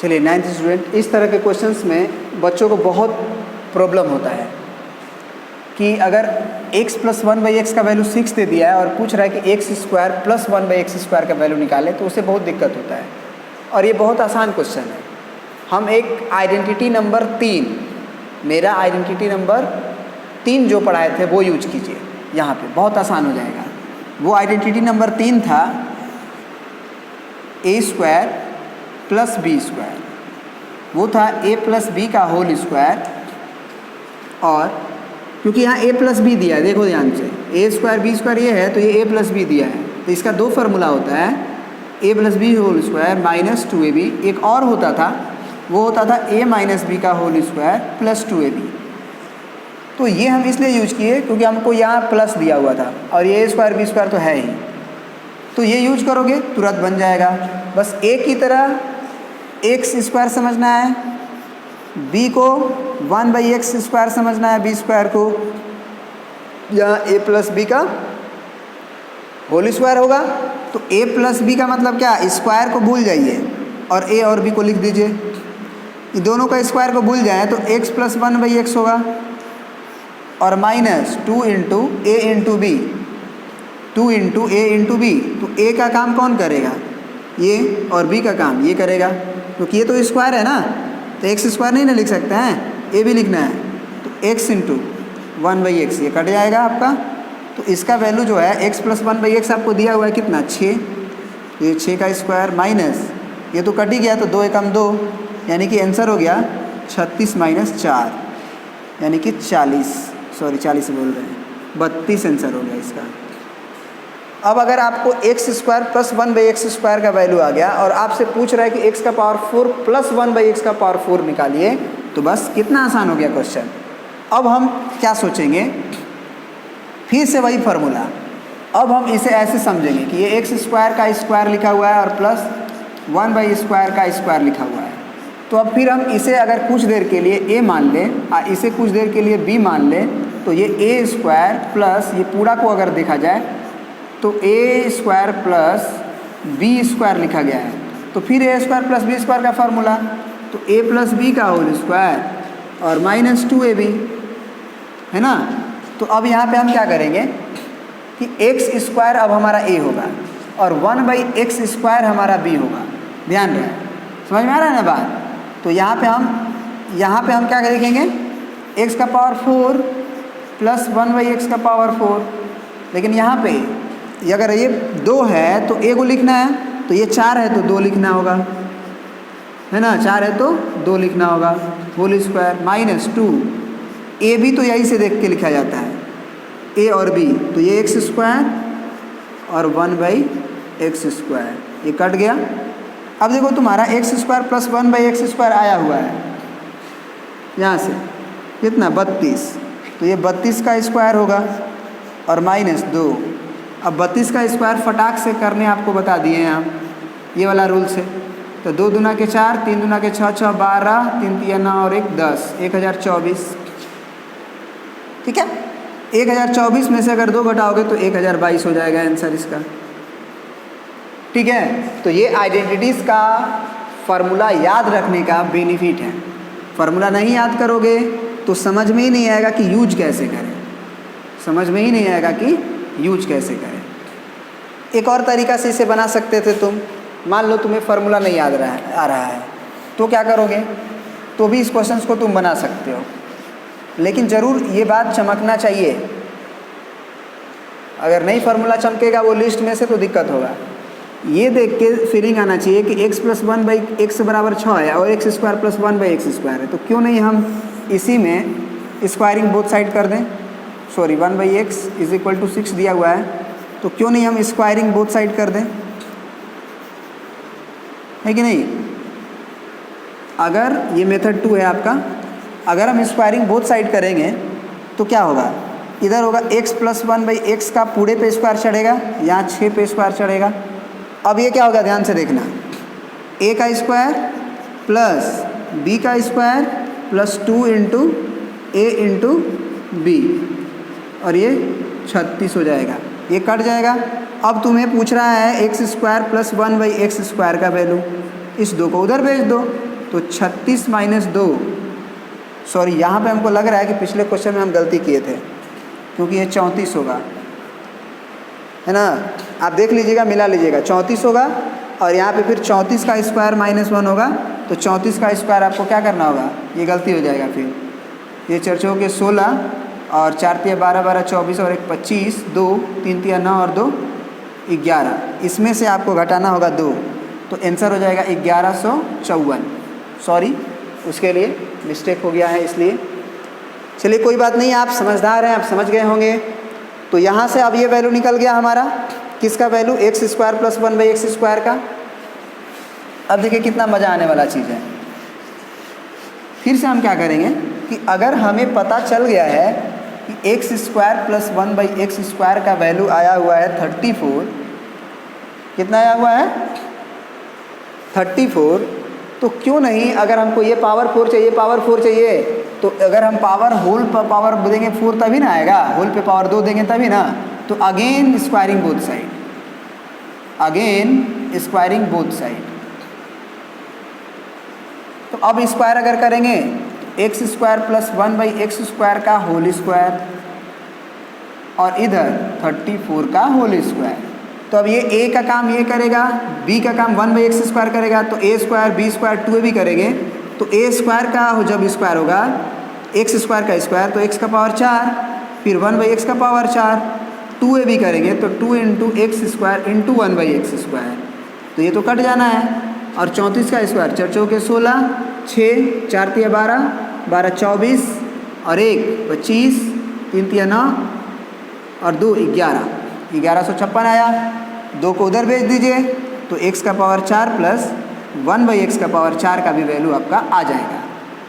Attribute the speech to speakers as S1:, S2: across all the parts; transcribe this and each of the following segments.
S1: चलिए 9th student, इस तरह के क्वेश्चंस में बच्चों को बहुत प्रॉब्लम होता है कि अगर x + 1/x का वैल्यू 6 दे दिया है और पूछ रहा है कि x² + 1/x² का वैल्यू निकालें, तो उसे बहुत दिक्कत होता है। और ये बहुत आसान क्वेश्चन है। हम एक आइडेंटिटी नंबर 3, मेरा आइडेंटिटी नंबर 3 जो पढ़ाए थे वो यूज कीजिए यहाँ पे, बहुत आसान हो जाएगा। वो आइडेंटिटी नंबर 3 था a² + b², वो था a + b का होल स्क्वायर। और क्योंकि यहाँ a + b दिया है, देखो ध्यान से, a² b² ये है तो ये a + b दिया है, तो इसका 2 फार्मूला होता है, a + b whole square minus 2ab। एक और होता था, वो होता था a - b का होल स्क्वायर प्लस 2ab। तो ये हम इसलिए यूज किए क्योंकि हमको यहाँ प्लस दिया हुआ था और ये a² b² तो है ही, तो ये यूज करोगे तुरंत बन जाएगा। बस a की तरह x² समझना है, b को 1/x² समझना है, b² को, यहाँ a + b का होल स्क्वायर होगा। तो a + b का मतलब क्या, स्क्वायर को भूल जाइए और a और b को लिख दीजिए। ये दोनों का स्क्वायर को भूल जाए तो x + 1/x होगा और minus 2 × a × b, 2 × a × b। तो a का काम कौन करेगा, ये, और b का काम ये करेगा, क्योंकि ये तो स्क्वायर है ना, तो x² नहीं ना लिख सकते हैं, a भी लिखना है। तो x × 1/x ये कट जाएगा आपका। तो इसका वैल्यू जो है x + 1/x आपको दिया हुआ है कितना, 6, तो ये 6 का स्क्वायर माइनस ये तो कट ही गया, तो 2 × 2 यानी कि आंसर हो गया 36 - 4 यानी कि 40, सॉरी 40 बोल रहे हैं, 32 आंसर हो गया इसका। अब अगर आपको x² + 1/x² का वैल्यू आ गया और आपसे पूछ रहा है कि x⁴ + 1/x⁴ निकालिए, तो बस कितना आसान हो गया क्वेश्चन। अब हम क्या सोचेंगे, फिर से वही फार्मूला। अब हम इसे ऐसे समझेंगे कि ये x² का स्क्वायर लिखा हुआ है और प्लस 1/² का स्क्वायर लिखा हुआ है। तो अब फिर हम इसे अगर कुछ देर के लिए a मान लें और इसे कुछ देर के लिए b मान लें, तो ये a² प्लस ये पूरा को अगर देखा जाए तो a² + b² लिखा गया है। तो फिर a² + b² का फार्मूला, तो a + b का होल स्क्वायर और माइनस 2ab, है ना। तो अब यहाँ पे हम क्या करेंगे कि x² अब हमारा a होगा और 1/x² हमारा b होगा। ध्यान रहे, समझ में आ रहा है ना बात। तो यहाँ पे हम क्या लिखेंगे, x⁴ + 1/x⁴। लेकिन यहाँ पे अगर ये 2 है तो a को लिखना है, तो ये 4 है तो 2 लिखना होगा, है ना, 4 है तो 2 लिखना होगा, होल स्क्वायर माइनस 2। a भी तो यही से देख के लिखा जाता है, a और b, तो ये x² और 1/x², ये कट गया। अब देखो तुम्हारा x² + 1/x² आया हुआ है यहाँ से, कितना, 32, तो ये 32 का स्क्वायर होगा और माइनस 2। अब 32 का स्क्वायर फटाक से करने आपको बता दिए हैं हम ये वाला रूल से। तो 2 दूना के 4, 3 दूना के 6, 6 12, 3 3 9 और 1 10, 1024। ठीक है, 1024 में से अगर 2 घटाओगे तो 1022 हो जाएगा आंसर इसका। ठीक है, तो ये आइडेंटिटीज़ का फार्मूला याद रखने का बेनिफिट है। फार्मूला नहीं याद करोगे तो समझ में ही नहीं आएगा कि यूज कैसे करें, समझ में ही नहीं आएगा कि यूज कैसे करें। एक और तरीका से इसे बना सकते थे तुम, मान लो तुम्हें फार्मूला नहीं याद आ रहा है, तो क्या करोगे, तो भी इस क्वेश्चन को तुम बना सकते हो, लेकिन ज़रूर ये बात चमकना चाहिए। अगर नहीं फार्मूला चमकेगा वो लिस्ट में से तो दिक्कत होगा। ये देख के फीलिंग आना चाहिए कि x + 1/x = 6 है और x² + 1/x² है, तो क्यों नहीं हम इसी में स्क्वायरिंग बोथ साइड कर दें। सॉरी, 1/x = 6 दिया हुआ है, तो क्यों नहीं हम स्क्वायरिंग बोथ साइड कर दें, है कि नहीं। अगर ये मेथड 2 है आपका, अगर हम स्क्वायरिंग बोथ साइड करेंगे तो क्या होगा, इधर होगा x + 1/x का पूरे पे स्क्वायर चढ़ेगा, यहाँ 6 पे स्क्वायर चढ़ेगा। अब ये क्या होगा, ध्यान से देखना, a का स्क्वायर प्लस b का स्क्वायर प्लस 2 × a × b, और ये 36 हो जाएगा, ये कट जाएगा। अब तुम्हें पूछ रहा है x² + 1/x² का वैल्यू, इस 2 को उधर भेज दो, तो 36 माइनस 2, सॉरी यहाँ पे हमको लग रहा है कि पिछले क्वेश्चन में हम गलती किए थे, क्योंकि ये 34 होगा, है ना। आप देख लीजिएगा, मिला लीजिएगा, 34 होगा और यहाँ पे फिर 34 का स्क्वायर माइनस 1 होगा, तो 34 का स्क्वायर आपको क्या करना होगा, ये गलती हो जाएगा। फिर ये 4 चौके 16 और 4 तिया 12, 12 24 और 1 25, 2 3 तिया 9 और 2 11, इसमें से आपको घटाना होगा 2, तो आंसर हो जाएगा 1154। सॉरी, उसके लिए मिस्टेक हो गया है, इसलिए चलिए कोई बात नहीं, आप समझदार हैं, आप समझ गए होंगे। तो यहाँ से अब ये वैल्यू निकल गया हमारा, किसका value, x square plus 1/x square का। अब देखिए कितना मज़ा आने वाला चीज़ है। फिर से हम क्या करेंगे कि अगर हमें पता चल गया है कि x square plus 1/x square का वैल्यू आया हुआ है 34, कितना आया हुआ है 34, तो क्यों नहीं, अगर हमको ये पावर 4 चाहिए, पावर 4 चाहिए, तो अगर हम पावर होल पर पावर देंगे 4 तभी ना आएगा, होल पे पावर 2 देंगे तभी ना। तो again squaring both side, again squaring both side. तो अब स्क्वायर अगर करेंगे, x square plus 1/x square का होल स्क्वायर और इधर 34 का होल स्क्वायर। तो अब ये a का काम ये करेगा, b का काम 1/x स्क्वायर करेगा, तो a square b square 2a भी करेंगे। तो a स्क्वायर का जब स्क्वायर होगा x स्क्वायर का स्क्वायर, तो x का पावर 4, फिर 1/x का पावर 4, 2a भी करेंगे तो 2 into x square into 1/x square, तो ये तो कट जाना है। और 34 का स्क्वायर, 4 चौके 16, 6 4 तिया 12, 12 24 और 1 25, 3 तिया 9 और 2 11, 1156 आया। 2 को उधर भेज दीजिए, तो x का पावर 4 प्लस 1/x का पावर 4 का भी वैल्यू आपका आ जाएगा।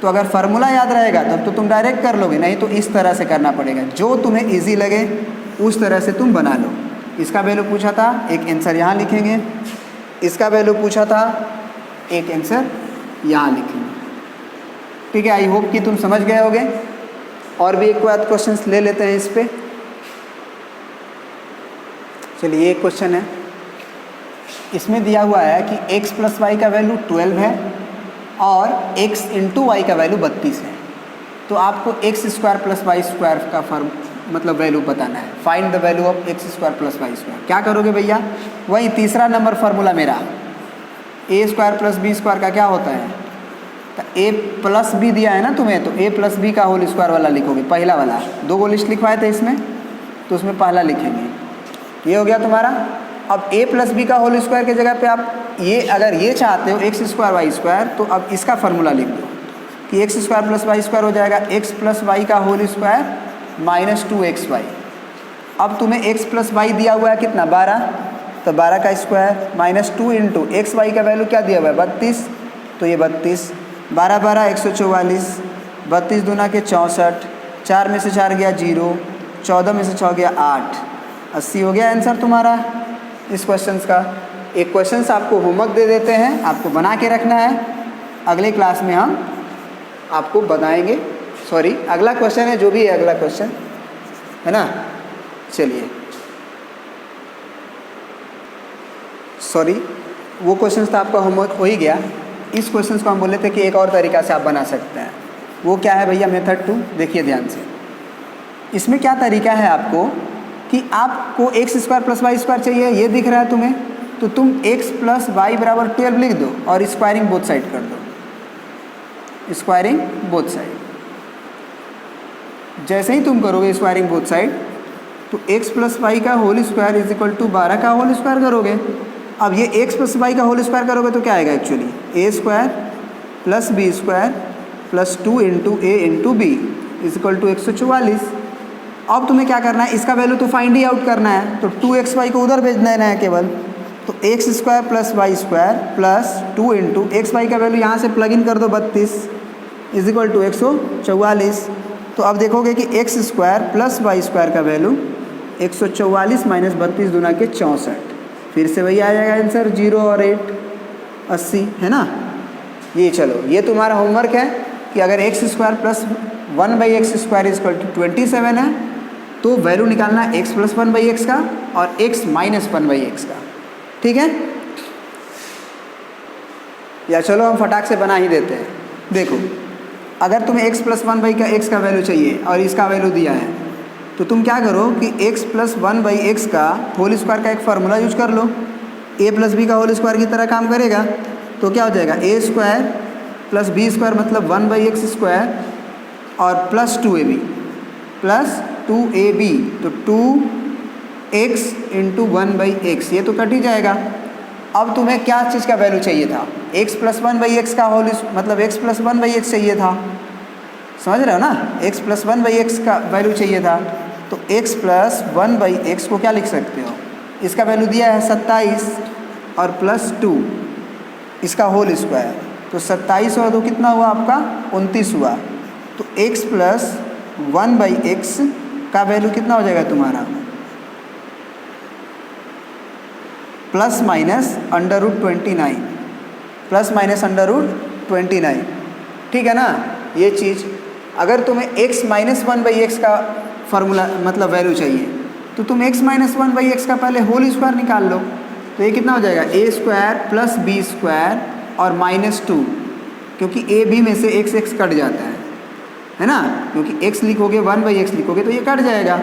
S1: तो अगर फार्मूला याद रहेगा तब तो तुम डायरेक्ट कर लोगे, नहीं तो इस तरह से करना पड़ेगा, जो तुम्हें इजी लगे उस तरह से तुम बना लो। इसका वैल्यू पूछा था, एक आंसर यहाँ लिखेंगे, इसका वैल्यू पूछा था, एक आंसर यहाँ लिखेंगे। ठीक है, आई होप कि तुम समझ गए होगे। और भी एक बात क्वेश्चन ले लेते हैं इस पर। चलिए, एक क्वेश्चन है, इसमें दिया हुआ है कि x प्लस वाई का वैल्यू 12 है और x इंटू वाई का वैल्यू 32 है। तो आपको x square plus y square का मतलब वैल्यू बताना है। Find the value of x square plus y square. क्या करोगे भैया, वही तीसरा नंबर फार्मूला मेरा, a square plus b square का क्या होता है, तो ए प्लस बी दिया है ना तुम्हें, तो ए प्लस बी का होल स्क्वायर वाला लिखोगे, पहला वाला। 2 को लिस्ट लिखवाए थे इसमें, तो उसमें पहला लिखेंगे। ये हो गया तुम्हारा। अब a प्लस बी का होल स्क्वायर की जगह पे आप ये, अगर ये चाहते हो एक्स स्क्वायर वाई स्क्वायर, तो अब इसका फार्मूला लिख दो कि x square plus y square हो जाएगा एक्स प्लस वाई का होल स्क्वायर माइनस 2xy। अब तुम्हें x प्लस वाई दिया हुआ है कितना, 12, तो 12 का square minus 2 into x y का वैल्यू क्या दिया हुआ है 32, तो ये 32, 12 12 144, 32 दूना के 64, 4 में से 4 गया 0, 14 में से 6 गया 8, 80 हो गया आंसर तुम्हारा इस क्वेश्चन का। एक क्वेश्चन आपको होमवर्क दे देते हैं, आपको बना के रखना है, अगले क्लास में हम आपको बताएंगे। सॉरी, अगला क्वेश्चन है, जो भी है अगला क्वेश्चन, है ना। चलिए, सॉरी, वो क्वेश्चन तो आपका होमवर्क हो ही गया। इस क्वेश्चन को हम बोले थे कि एक और तरीक़ा से आप बना सकते हैं। वो क्या है भैया, मेथड 2। देखिए ध्यान से, इसमें क्या तरीका है आपको कि आपको x square plus y square चाहिए, ये दिख रहा है तुम्हें, तो तुम x प्लस वाई बराबर 12 लिख दो और स्क्वायरिंग बोथ साइड कर दो, स्क्वायरिंग बोथ साइड। जैसे ही तुम करोगे स्क्वायरिंग बोथ साइड, तो x प्लस वाई का whole square is equal to 12 का होल स्क्वायर करोगे। अब ये x प्लस वाई का होल स्क्वायर करोगे तो क्या आएगा actually, a square plus b square plus 2 into a into b is equal to 144। अब तुम्हें क्या करना है, इसका वैल्यू तो फाइंड ही आउट करना है, तो 2xy को उधर भेज देना है केवल। तो x square plus y square plus 2 into XY का वैल्यू यहाँ से प्लग इन कर दो 32 इज इक्वल टू 144। तो अब देखोगे कि x square plus y square का वैल्यू 144 माइनस 32 दूना के 64, फिर से वही आ जाएगा आंसर 0 और 8 80, है ना। ये चलो, ये तुम्हारा होमवर्क है कि अगर x square plus 1/x square is equal to 27 है, तो वैल्यू निकालना है x प्लस 1/x का और x माइनस 1/x का। ठीक है, या चलो हम फटाक से बना ही देते हैं। देखो, अगर तुम्हें x + 1/x का x का वैल्यू चाहिए और इसका वैल्यू दिया है, तो तुम क्या करो कि x + 1/x का होल स्क्वायर का एक फार्मूला यूज कर लो, a + b का होल स्क्वायर की तरह काम करेगा। तो क्या हो जाएगा, a² + b² मतलब 1/x² और +2ab तो 2x × 1/x, ये तो कट ही जाएगा। अब तुम्हें क्या चीज़ का वैल्यू चाहिए था, x + 1/x का होल मतलब x + 1/x चाहिए था, समझ रहे हो ना, x + 1/x का वैल्यू चाहिए था। तो x + 1/x को क्या लिख सकते हो, इसका वैल्यू दिया है 27 और +2 इसका होल स्क्वायर, तो 27 और 2 कितना हुआ आपका 29 हुआ। तो x + 1/x का वैल्यू कितना हो जाएगा तुम्हारा, ±√29 ±√29, ठीक है ना। ये चीज़ अगर तुम्हें x - 1/x का फार्मूला मतलब वैल्यू चाहिए, तो तुम x - 1/x का पहले होल स्क्वायर निकाल लो। तो ये कितना हो जाएगा, a² + b² और -2, क्योंकि a b में से x कट जाता है ना, क्योंकि x लिखोगे 1/x लिखोगे तो ये कट जाएगा।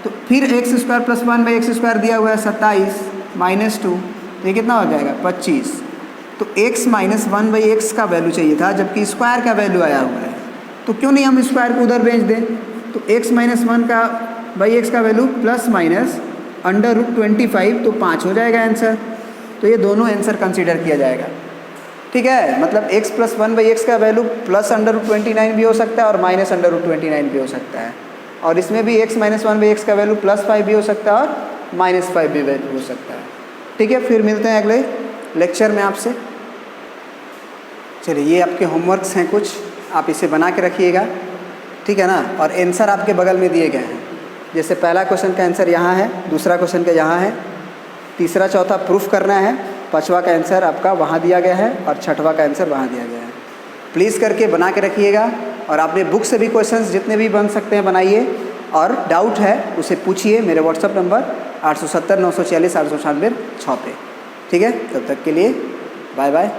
S1: तो फिर x² + 1/x² दिया हुआ है 27 -2, तो ये कितना हो जाएगा 25। तो x - 1/x का वैल्यू चाहिए था, जबकि स्क्वायर का वैल्यू आया हुआ है, तो क्यों नहीं हम स्क्वायर को उधर भेज दें। तो x - 1/x का वैल्यू ±√25, तो 5 हो जाएगा आंसर। तो ये दोनों आंसर कंसीडर किया जाएगा, ठीक है। मतलब x + 1/x का वैल्यू +√29 भी हो सकता है और -√29 भी हो सकता है, और इसमें भी x - 1/x का वैल्यू +5 भी हो सकता है और -5 भी वैल्यू हो सकता है, ठीक है। फिर मिलते हैं अगले लेक्चर में आपसे। चलिए, ये आपके होमवर्क्स हैं कुछ, आप इसे बना के रखिएगा, ठीक है ना। और आंसर आपके बगल में दिए गए हैं, जैसे पहला क्वेश्चन का आंसर यहाँ है, दूसरा क्वेश्चन का यहाँ है, तीसरा चौथा प्रूफ करना है, पांचवा का आंसर आपका वहाँ दिया गया है और छठवां का आंसर वहाँ दिया गया है। प्लीज़ करके बना के रखिएगा, और आपने बुक से भी क्वेश्चंस जितने भी बन सकते हैं बनाइए, और डाउट है उसे पूछिए मेरे व्हाट्सअप नंबर 870 946 896 6 पे, ठीक है। तब तक के लिए बाय बाय।